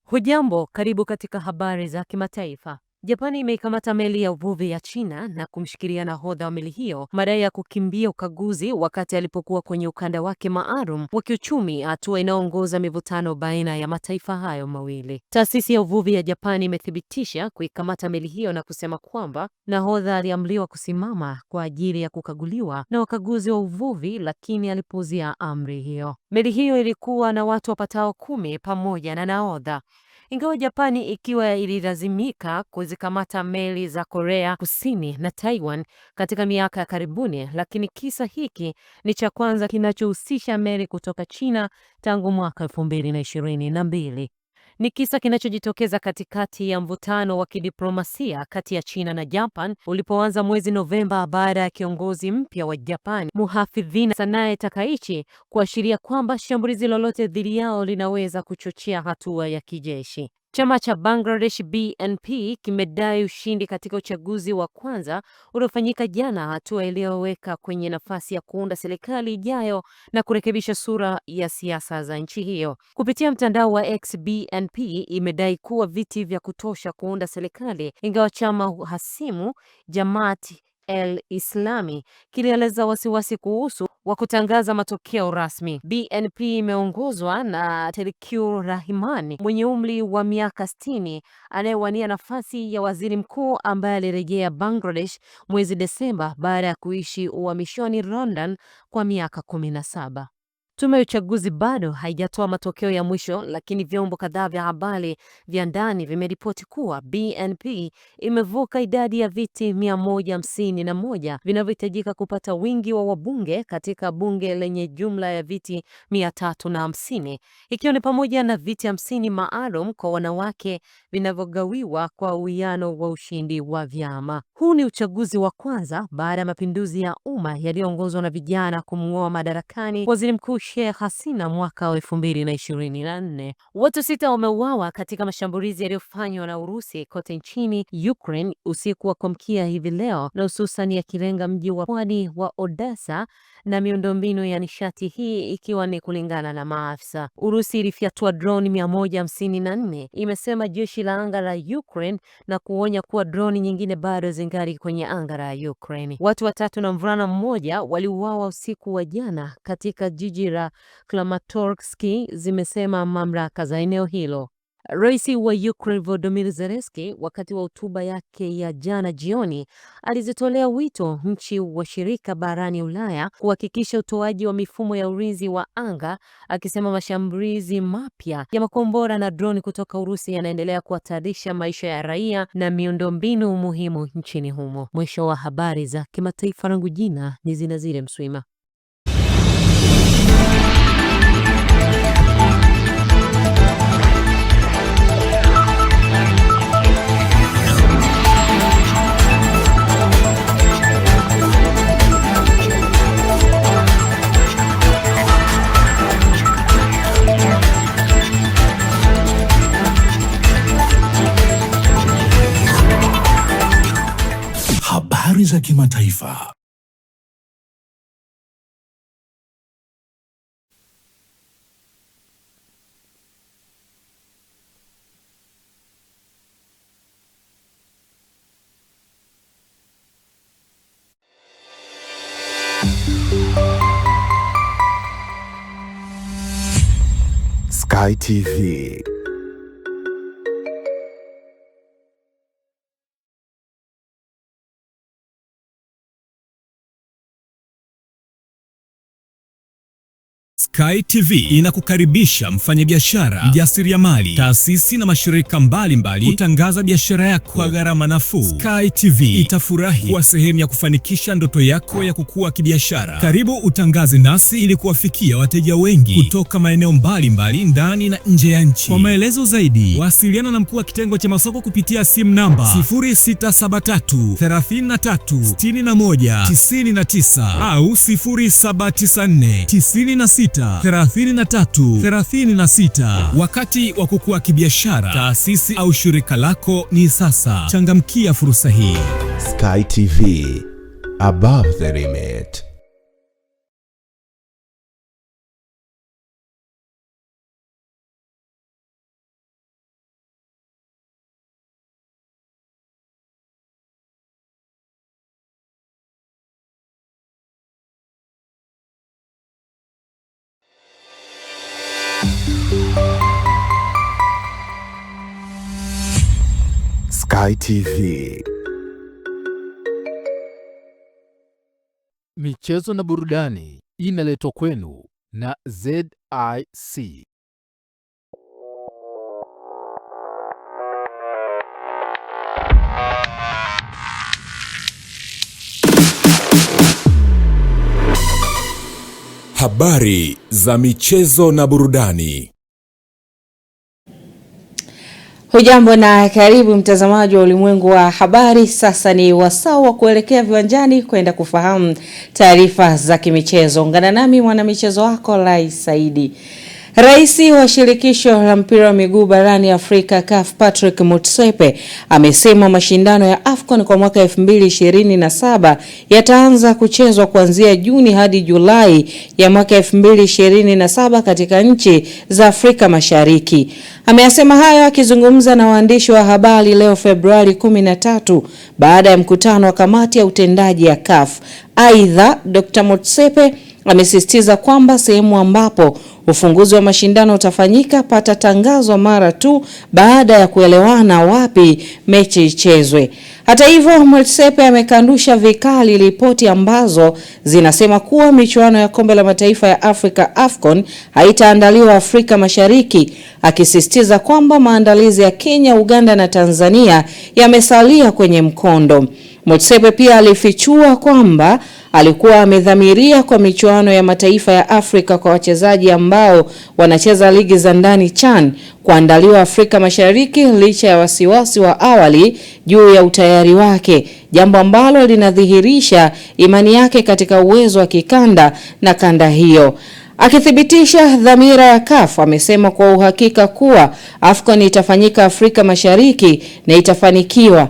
Hujambo, karibu katika habari za kimataifa. Japani imeikamata meli ya uvuvi ya China na kumshikilia nahodha wa meli hiyo madai ya kukimbia ukaguzi wakati alipokuwa kwenye ukanda wake maalum wa kiuchumi, hatua inayoongoza mivutano baina ya mataifa hayo mawili. Taasisi ya uvuvi ya Japani imethibitisha kuikamata meli hiyo na kusema kwamba nahodha aliamriwa kusimama kwa ajili ya kukaguliwa na wakaguzi wa uvuvi, lakini alipuuzia amri hiyo. Meli hiyo ilikuwa na watu wapatao 10 pamoja na nahodha. Ingawa Japani ikiwa ililazimika kuzikamata meli za Korea Kusini na Taiwan katika miaka ya karibuni, lakini kisa hiki ni cha kwanza kinachohusisha meli kutoka China tangu mwaka 2022. Ni kisa kinachojitokeza katikati ya mvutano wa kidiplomasia kati ya China na Japan ulipoanza mwezi Novemba baada ya kiongozi mpya wa Japan, Muhafidhina Sanae Takaichi, kuashiria kwamba shambulizi lolote dhidi yao linaweza kuchochea hatua ya kijeshi. Chama cha Bangladesh BNP kimedai ushindi katika uchaguzi wa kwanza uliofanyika jana, hatua iliyoweka kwenye nafasi ya kuunda serikali ijayo na kurekebisha sura ya siasa za nchi hiyo. Kupitia mtandao wa X, BNP imedai kuwa viti vya kutosha kuunda serikali, ingawa chama hasimu Jamaat el-Islami kilieleza wasiwasi kuhusu wa kutangaza matokeo rasmi. BNP imeongozwa na Teukur Rahman mwenye umri wa miaka 60 anayewania nafasi ya waziri mkuu ambaye alirejea Bangladesh mwezi Desemba baada ya kuishi uhamishoni London kwa miaka 17. Tume ya uchaguzi bado haijatoa matokeo ya mwisho, lakini vyombo kadhaa vya habari vya ndani vimeripoti kuwa BNP imevuka idadi ya viti 151 vinavyohitajika kupata wingi wa wabunge katika bunge lenye jumla ya viti 350, ikiwa ni pamoja na viti 50 maalum kwa wanawake vinavyogawiwa kwa uwiano wa ushindi wa vyama. Huu ni uchaguzi wa kwanza baada ya mapinduzi ya umma yaliyoongozwa na vijana kumng'oa madarakani waziri mkuu Sheikh Hasina mwaka wa 2024. Watu 6 wameuawa katika mashambulizi yaliyofanywa na Urusi kote nchini Ukraine usiku wa kuamkia hivi leo, na hususan yakilenga mji wa pwani wa Odessa na miundombinu ya nishati, hii ikiwa ni kulingana na maafisa. Urusi ilifyatua droni 154, imesema jeshi la anga la Ukraine, na kuonya kuwa droni nyingine bado zingali kwenye anga la Ukraine. Watu 3 na mvulana mmoja waliuawa usiku wa jana katika jiji la Kramatorsk, zimesema mamlaka za eneo hilo. Rais wa Ukraine Volodymyr Zelensky wakati wa hotuba yake ya jana jioni alizitolea wito nchi washirika barani Ulaya kuhakikisha utoaji wa mifumo ya ulinzi wa anga, akisema mashambulizi mapya ya makombora na droni kutoka Urusi yanaendelea kuhatarisha maisha ya raia na miundombinu muhimu nchini humo. Mwisho wa habari za kimataifa, langu jina ni Zinazile Mswima. Habari za kimataifa. Sky TV. Sky TV inakukaribisha mfanyabiashara, mjasiriamali, taasisi na mashirika mbalimbali kutangaza biashara yako kwa gharama nafuu. Sky TV itafurahi kuwa sehemu ya kufanikisha ndoto yako ya kukua kibiashara. Karibu utangaze nasi ili kuwafikia wateja wengi kutoka maeneo mbalimbali ndani na nje ya nchi. Kwa maelezo zaidi, wasiliana na mkuu wa kitengo cha masoko kupitia simu namba 0673 33 61 99 au 0794 96 3336. Wakati wa kukua kibiashara, taasisi au shirika lako ni sasa. Changamkia fursa hii. Sky TV, above the limit. Sky TV. Michezo na burudani inaletwa kwenu na ZIC. Habari za michezo na burudani. Hujambo na karibu mtazamaji wa Ulimwengu wa Habari. Sasa ni wasaa wa kuelekea viwanjani kwenda kufahamu taarifa za kimichezo. Ungana nami mwanamichezo wako Lai Saidi. Rais wa shirikisho la mpira wa miguu barani Afrika CAF Patrick Motsepe amesema mashindano ya AFCON kwa mwaka 2027 yataanza kuchezwa kuanzia Juni hadi Julai ya mwaka 2027 katika nchi za Afrika Mashariki. Ameyasema hayo akizungumza na waandishi wa habari leo Februari 13 baada ya mkutano wa kamati ya utendaji ya CAF. Aidha, Dr. Motsepe amesisitiza kwamba sehemu ambapo ufunguzi wa mashindano utafanyika patatangazwa mara tu baada ya kuelewana wapi mechi ichezwe. Hata hivyo, Motsepe amekanusha vikali ripoti ambazo zinasema kuwa michuano ya kombe la mataifa ya Afrika AFCON haitaandaliwa Afrika Mashariki, akisisitiza kwamba maandalizi ya Kenya, Uganda na Tanzania yamesalia kwenye mkondo. Motsepe pia alifichua kwamba alikuwa amedhamiria kwa michuano ya mataifa ya Afrika kwa wachezaji ambao wanacheza ligi za ndani CHAN kuandaliwa Afrika Mashariki licha ya wasiwasi wa awali juu ya utayari wake, jambo ambalo linadhihirisha imani yake katika uwezo wa kikanda na kanda hiyo. Akithibitisha dhamira ya CAF, amesema kwa uhakika kuwa AFCON itafanyika Afrika Mashariki na itafanikiwa.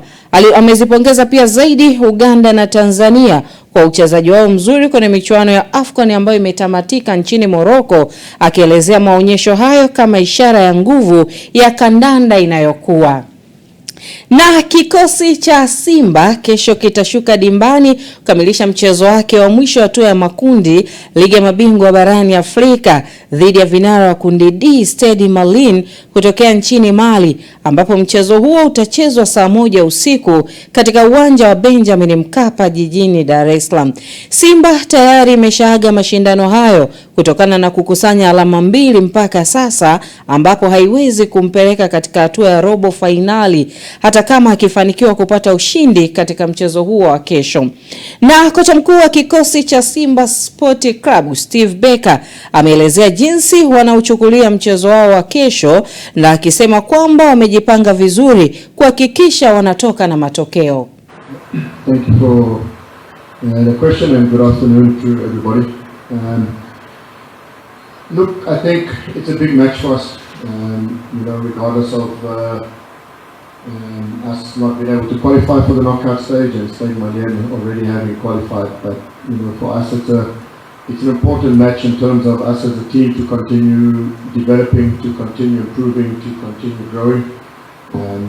Amezipongeza pia zaidi Uganda na Tanzania kwa uchezaji wao mzuri kwenye michuano ya AFCON ambayo imetamatika nchini Morocco, akielezea maonyesho hayo kama ishara ya nguvu ya kandanda inayokuwa. Na kikosi cha Simba kesho kitashuka dimbani kukamilisha mchezo wake wa mwisho wa hatua ya makundi ligi ya mabingwa barani Afrika dhidi ya vinara wa kundi D Stade Malien kutokea nchini Mali, ambapo mchezo huo utachezwa saa 1 usiku katika uwanja wa Benjamin Mkapa jijini Dar es Salaam. Simba tayari imeshaaga mashindano hayo kutokana na kukusanya alama 2 mpaka sasa, ambapo haiwezi kumpeleka katika hatua ya robo finali hata kama akifanikiwa kupata ushindi katika mchezo huo wa kesho. Na kocha mkuu wa kikosi cha Simba Sport Club Steve Becker ameelezea jinsi wanauchukulia mchezo wao wa kesho, na akisema kwamba wamejipanga vizuri kuhakikisha wanatoka na matokeo. Thank you for the question and good afternoon to everybody. Look, I think it's a big match for us. Regardless of us not being able to qualify for the knockout stage and Stade Malien already having qualified, but for us it's an important match in terms of us as a team to continue developing, to continue improving, to continue growing.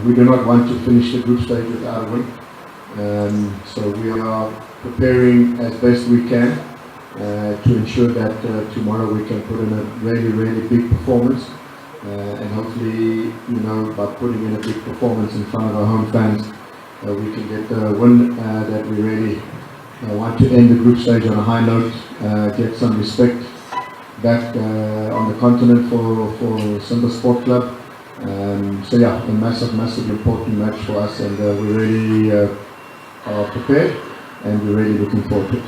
We do not want to finish the group stage without a win. So we are preparing as best we can to ensure that tomorrow we can put in a really, really big performance. And hopefully, by putting in a big performance in front of our home fans, we can get the win that we really want to end the group stage on a high note, get some respect back on the continent for Simba Sport Club. So yeah, a massive important match for us, and we really are prepared and we're really looking forward to it.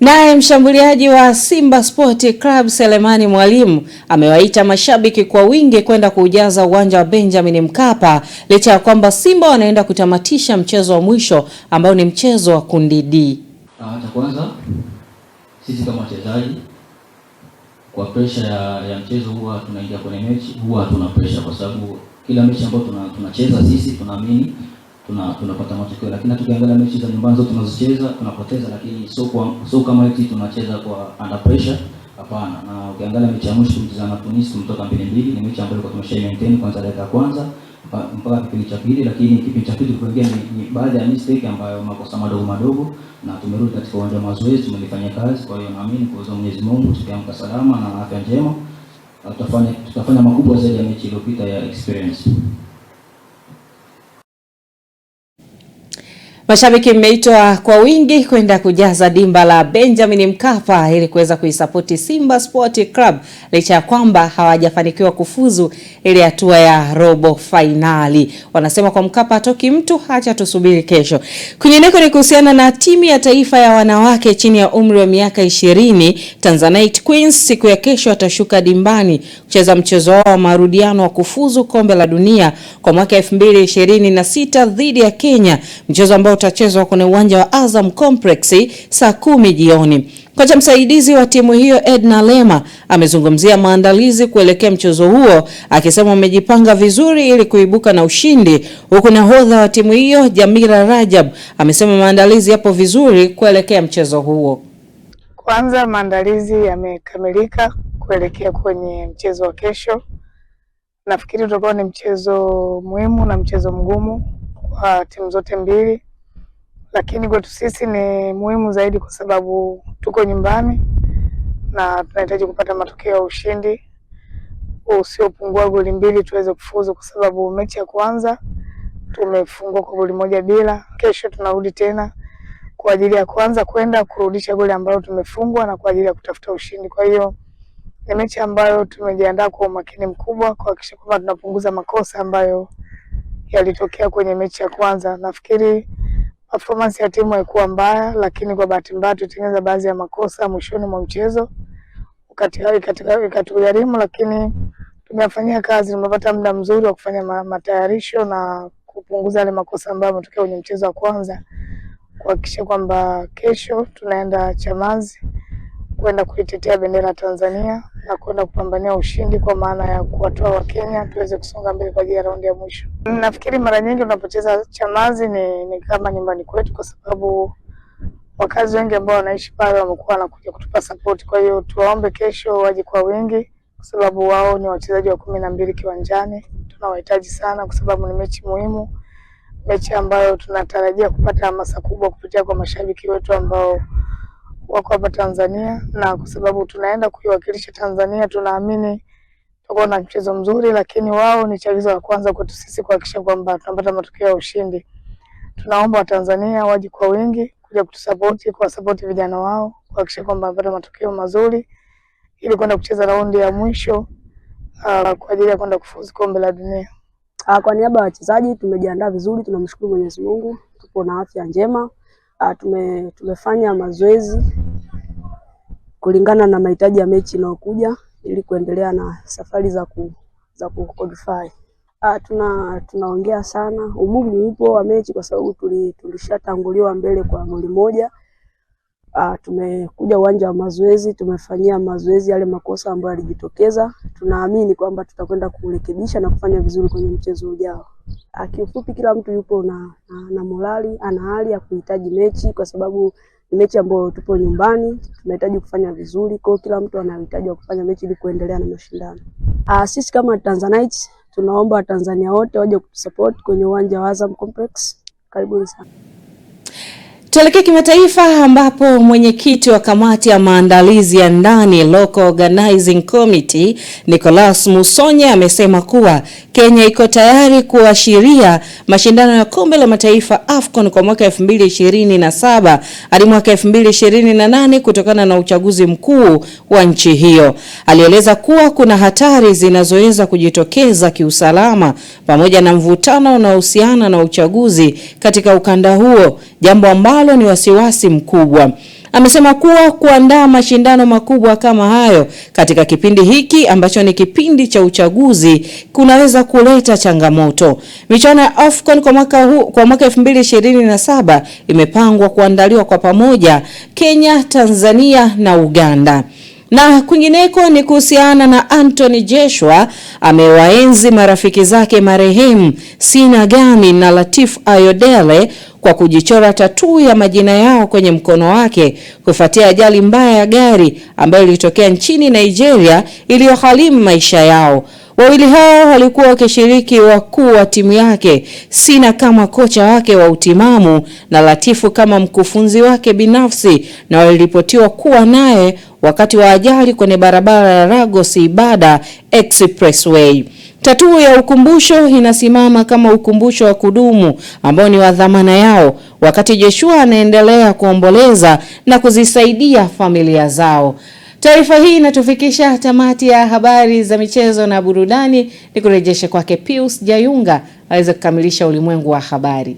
Naye mshambuliaji wa Simba Sport Club Selemani Mwalimu amewaita mashabiki kwa wingi kwenda kujaza uwanja wa Benjamin Mkapa licha ya kwamba Simba wanaenda kutamatisha mchezo wa mwisho ambao ni mchezo wa kundi D. Cha kwanza, sisi kama wachezaji kwa pressure ya mchezo huwa tunaingia kwenye mechi, huwa hatuna pressure kwa sababu kila mechi ambayo tunacheza sisi tunaamini tunapata matokeo, lakini tukiangalia mechi za nyumbani zote tunazocheza tunapoteza, lakini sio kama eti tunacheza kwa under pressure, hapana. Na ukiangalia mechi ya mwisho tulicheza na Tunis tumetoka 2-2, ni mechi ambayo kwa tumesha maintain kwanza dakika ya kwanza mpaka kipindi cha pili, lakini kipindi cha pili tulipoingia ni baadhi ya mistake ambayo makosa madogo na tumerudi katika uwanja wa mazoezi, tumelifanya kazi. Kwa hiyo naamini kwa uwezo wa Mwenyezi Mungu tukiamka salama na afya njema tutafanya makubwa zaidi ya mechi iliyopita ya experience. Mashabiki mmeitwa kwa wingi kwenda kujaza dimba la Benjamin Mkapa ili kuweza kuisapoti Simba Sport Club licha ya kwamba hawajafanikiwa kufuzu ile hatua ya robo finali. Wanasema kwa Mkapa hatoki mtu, acha tusubiri kesho. Kwingineko ni kuhusiana na timu ya taifa ya wanawake chini ya umri wa miaka 20, Tanzanite Queens siku ya kesho atashuka dimbani kucheza mchezo wao wa marudiano wa kufuzu kombe la dunia kwa mwaka 2026 dhidi ya Kenya, mchezo ambao utachezwa kwenye uwanja wa Azam Complex saa 10 jioni. Kocha msaidizi wa timu hiyo Edna Lema amezungumzia maandalizi kuelekea mchezo huo, akisema wamejipanga vizuri ili kuibuka na ushindi, huku nahodha wa timu hiyo Jamila Rajab amesema maandalizi yapo vizuri kuelekea mchezo huo. Kwanza maandalizi yamekamilika kuelekea kwenye mchezo wa kesho. Nafikiri utakuwa ni mchezo muhimu na mchezo mgumu kwa timu zote mbili, lakini kwetu sisi ni muhimu zaidi kwa sababu tuko nyumbani na tunahitaji kupata matokeo ya ushindi usiopungua goli 2 tuweze kufuzu, kwa sababu mechi ya kwanza tumefungwa kwa goli 1 bila. Kesho tunarudi tena kwa ajili ya kwanza kwenda kurudisha goli ambalo tumefungwa na kwa ajili ya kutafuta ushindi. Kwa hiyo ni mechi ambayo tumejiandaa kwa umakini mkubwa kuhakikisha kwamba tunapunguza makosa ambayo yalitokea kwenye mechi ya kwanza. Nafikiri performance ya timu haikuwa mbaya, lakini kwa bahati mbaya tulitengeneza baadhi ya makosa mwishoni mwa mchezo ikatugharimu, lakini tumefanyia kazi. Tumepata muda mzuri wa kufanya matayarisho na kupunguza yale makosa ambayo yametokea kwenye mchezo wa kwanza, kuhakikisha kwamba kesho tunaenda Chamazi kwenda kuitetea bendera ya Tanzania na kwenda kupambania ushindi kwa maana ya kuwatoa wa Kenya tuweze kusonga mbele kwa ajili ya raundi ya mwisho. Nafikiri mara nyingi tunapocheza Chamazi ni kama nyumbani kwetu, kwa sababu wakazi wengi ambao wanaishi pale wamekuwa wanakuja kutupa support. Kwa hiyo tuwaombe kesho waje kwa wingi, kwa sababu wao ni wachezaji wa 12 kiwanjani. Tunawahitaji sana kwa sababu ni mechi muhimu, mechi ambayo tunatarajia kupata hamasa kubwa kupitia kwa mashabiki wetu ambao wako hapa Tanzania, na kwa sababu tunaenda kuiwakilisha Tanzania tunaamini tutakuwa na mchezo mzuri, lakini wao ni chagizo la kwanza kwetu sisi kuhakikisha kwamba tunapata matokeo ya ushindi. Tunaomba Watanzania waje kwa wingi kuja kutusupport, kwa support vijana wao kuhakikisha kwamba wanapata matokeo mazuri ili kwenda kucheza raundi ya mwisho kwa ajili ya kwenda kufuzu kombe la dunia. Kwa niaba ya wachezaji tumejiandaa vizuri, tunamshukuru Mwenyezi Mungu, tupo na afya njema. Tumefanya mazoezi kulingana na mahitaji ya mechi inayokuja ili kuendelea na safari za qualify. Tunaongea sana, umuhimu upo wa mechi kwa sababu tulishatanguliwa mbele kwa goli 1. Tumekuja uwanja wa mazoezi, tumefanyia mazoezi yale makosa ambayo yalijitokeza. Tunaamini kwamba tutakwenda kurekebisha na kufanya vizuri kwenye mchezo ujao. Kiufupi kila mtu yupo na morali, ana hali ya kuhitaji mechi kwa sababu ni mechi ambayo tupo nyumbani, tunahitaji kufanya vizuri. Kwa hiyo kila mtu anahitaji kufanya mechi ili kuendelea na mashindano. Sisi kama Tanzanite tunaomba Watanzania wote waje kutusupport kwenye uwanja wa Azam Complex. Karibuni sana. Tuelekee kimataifa ambapo mwenyekiti wa kamati ya maandalizi ya ndani Local Organizing Committee Nicholas Musonye amesema kuwa Kenya iko tayari kuashiria mashindano ya kombe la mataifa AFCON kwa mwaka 2027 hadi mwaka 2028 kutokana na uchaguzi mkuu wa nchi hiyo. Alieleza kuwa kuna hatari zinazoweza kujitokeza kiusalama pamoja na mvutano unaohusiana na uchaguzi katika ukanda huo, jambo ambalo ni wasiwasi mkubwa. Amesema kuwa kuandaa mashindano makubwa kama hayo katika kipindi hiki ambacho ni kipindi cha uchaguzi kunaweza kuleta changamoto. Michuano ya AFCON kwa mwaka 2027 imepangwa kuandaliwa kwa pamoja Kenya, Tanzania na Uganda. Na kwingineko ni kuhusiana na Anthony Joshua, amewaenzi marafiki zake marehemu Sina Gami na Latif Ayodele kwa kujichora tatuu ya majina yao kwenye mkono wake kufuatia ajali mbaya ya gari ambayo ilitokea nchini Nigeria iliyogharimu maisha yao. Wawili hao walikuwa wakishiriki wakuu wa timu yake, Sina kama kocha wake wa utimamu na Latifu kama mkufunzi wake binafsi, na waliripotiwa kuwa naye wakati wa ajali kwenye barabara ya Lagos Ibadan Expressway. Tatuu ya ukumbusho inasimama kama ukumbusho wa kudumu ambao ni wa dhamana yao, wakati Joshua anaendelea kuomboleza na kuzisaidia familia zao. Taarifa hii inatufikisha tamati ya habari za michezo na burudani. Nikurejeshe kwake Pius Jayunga aweze kukamilisha ulimwengu wa habari.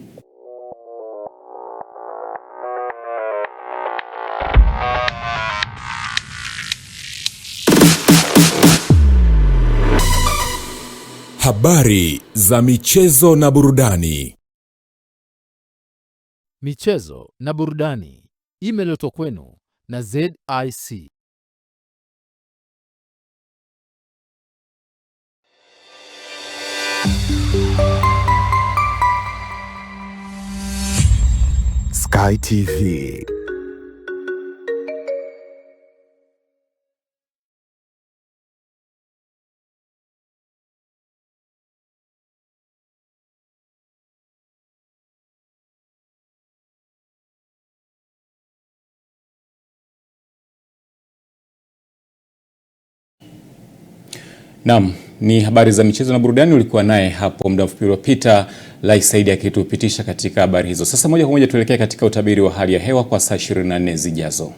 Habari za michezo na burudani. Michezo na burudani imeletwa kwenu na ZIC. Sky TV. Naam, ni habari za michezo na burudani. Ulikuwa naye hapo muda mfupi uliopita Lai Saidi akitupitisha katika habari hizo. Sasa moja kwa moja tuelekee katika utabiri wa hali ya hewa kwa saa 24 zijazo.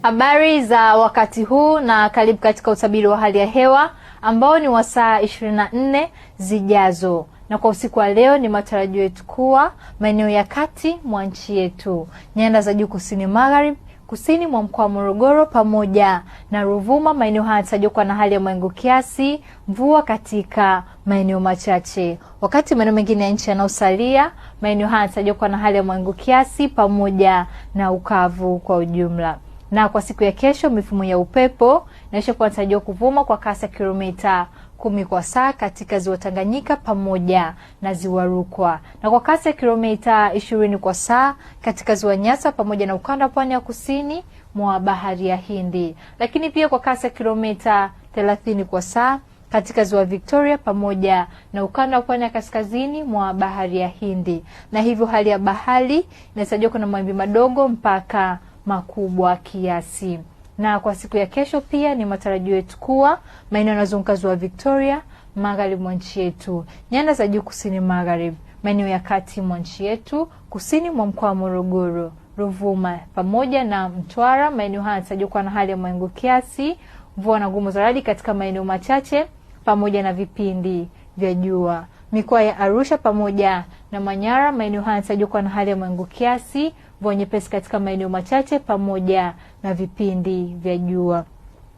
Habari za wakati huu na karibu katika utabiri wa hali ya hewa ambao ni wa saa 24 zijazo. Na kwa usiku wa leo ni matarajio yetu kuwa maeneo ya kati mwa nchi yetu, nyanda za juu kusini magharibi, kusini mwa mkoa wa Morogoro pamoja na Ruvuma, maeneo haya yatajwa kuwa na hali ya mawingu kiasi, mvua katika maeneo machache. Wakati maeneo mengine ya nchi yanayosalia, maeneo haya yatajwa kuwa na hali ya mawingu kiasi pamoja na ukavu kwa ujumla. Na kwa siku ya kesho, mifumo ya upepo inaonyesha kuwa inatarajiwa kuvuma kwa kasi ya kilomita 10 kwa saa katika ziwa Tanganyika pamoja na ziwa Rukwa, na kwa kasi ya kilomita 20 kwa saa katika ziwa Nyasa pamoja na ukanda wa pwani ya kusini mwa bahari ya Hindi, lakini pia kwa kasi ya kilomita 30 kwa saa katika ziwa Victoria pamoja na ukanda wa pwani ya kaskazini mwa bahari ya Hindi. Na hivyo hali ya bahari inatarajiwa kuwa na mawimbi madogo mpaka makubwa kiasi. Na kwa siku ya kesho pia ni matarajio yetu kuwa maeneo yanayozunguka ziwa Victoria, magharibi mwa nchi yetu, nyanda za juu kusini magharibi, maeneo ya kati mwa nchi yetu, kusini mwa mkoa wa Morogoro, Ruvuma pamoja na Mtwara, maeneo haya yanatarajiwa kuwa na hali ya mawingu kiasi, mvua na ngumu za radi katika maeneo machache pamoja na vipindi vya jua. Mikoa ya Arusha pamoja na Manyara, maeneo haya yanatarajiwa kuwa na hali ya mawingu kiasi, mvua nyepesi katika maeneo machache pamoja na vipindi vya jua.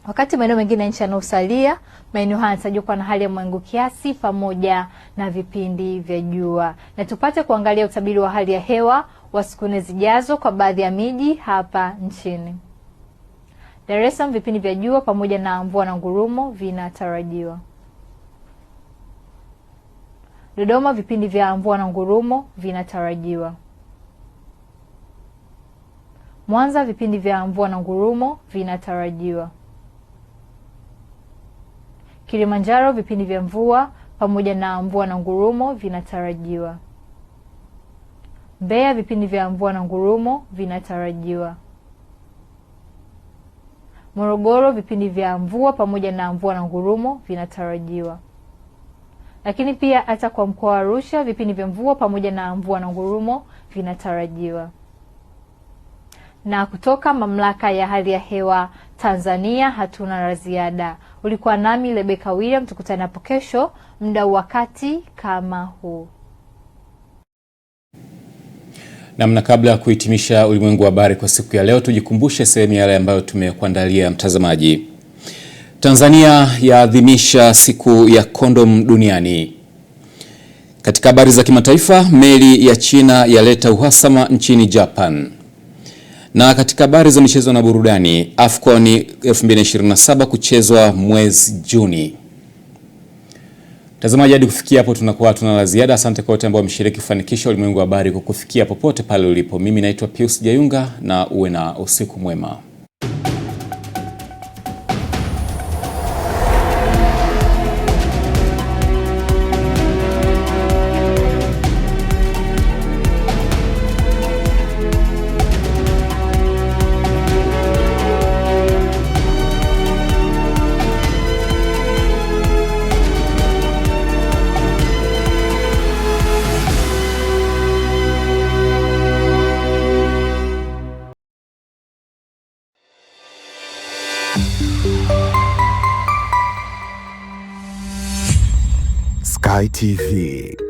Wakati maeneo mengine ya nchi yanayosalia, maeneo haya yanatarajiwa kuwa na hali ya mawingu kiasi pamoja na vipindi vya jua. Na tupate kuangalia utabiri wa hali ya hewa wa siku 4 zijazo kwa baadhi ya miji hapa nchini. Dar es Salaam, vipindi vya jua pamoja na mvua na ngurumo vinatarajiwa. Dodoma, vipindi vya mvua na ngurumo vinatarajiwa. Mwanza, vipindi vya mvua na ngurumo vinatarajiwa. Kilimanjaro, vipindi vya mvua pamoja na mvua na ngurumo vinatarajiwa. Mbeya, vipindi vya mvua na ngurumo vinatarajiwa. Morogoro, vipindi vya mvua pamoja na mvua na ngurumo vinatarajiwa. Lakini pia hata kwa mkoa wa Arusha, vipindi vya mvua pamoja na mvua na ngurumo vinatarajiwa. Na kutoka Mamlaka ya Hali ya Hewa Tanzania hatuna la ziada. Ulikuwa nami Rebecca William, tukutane hapo kesho muda wakati kama huu. Na kabla ya kuhitimisha ulimwengu wa habari kwa siku ya leo, tujikumbushe sehemu yale ambayo tumekuandalia mtazamaji. Tanzania yaadhimisha siku ya kondom duniani. Katika habari za kimataifa, meli ya China yaleta uhasama nchini Japan. Na katika habari za michezo na burudani, AFCON 2027 kuchezwa mwezi Juni. Tazamaji, hadi kufikia hapo tunakuwa tuna la ziada. Asante kwa wote ambao wameshiriki kufanikisha ulimwengu wa habari kukufikia popote pale ulipo. Mimi naitwa Pius Jayunga na uwe na usiku mwema. Sky TV.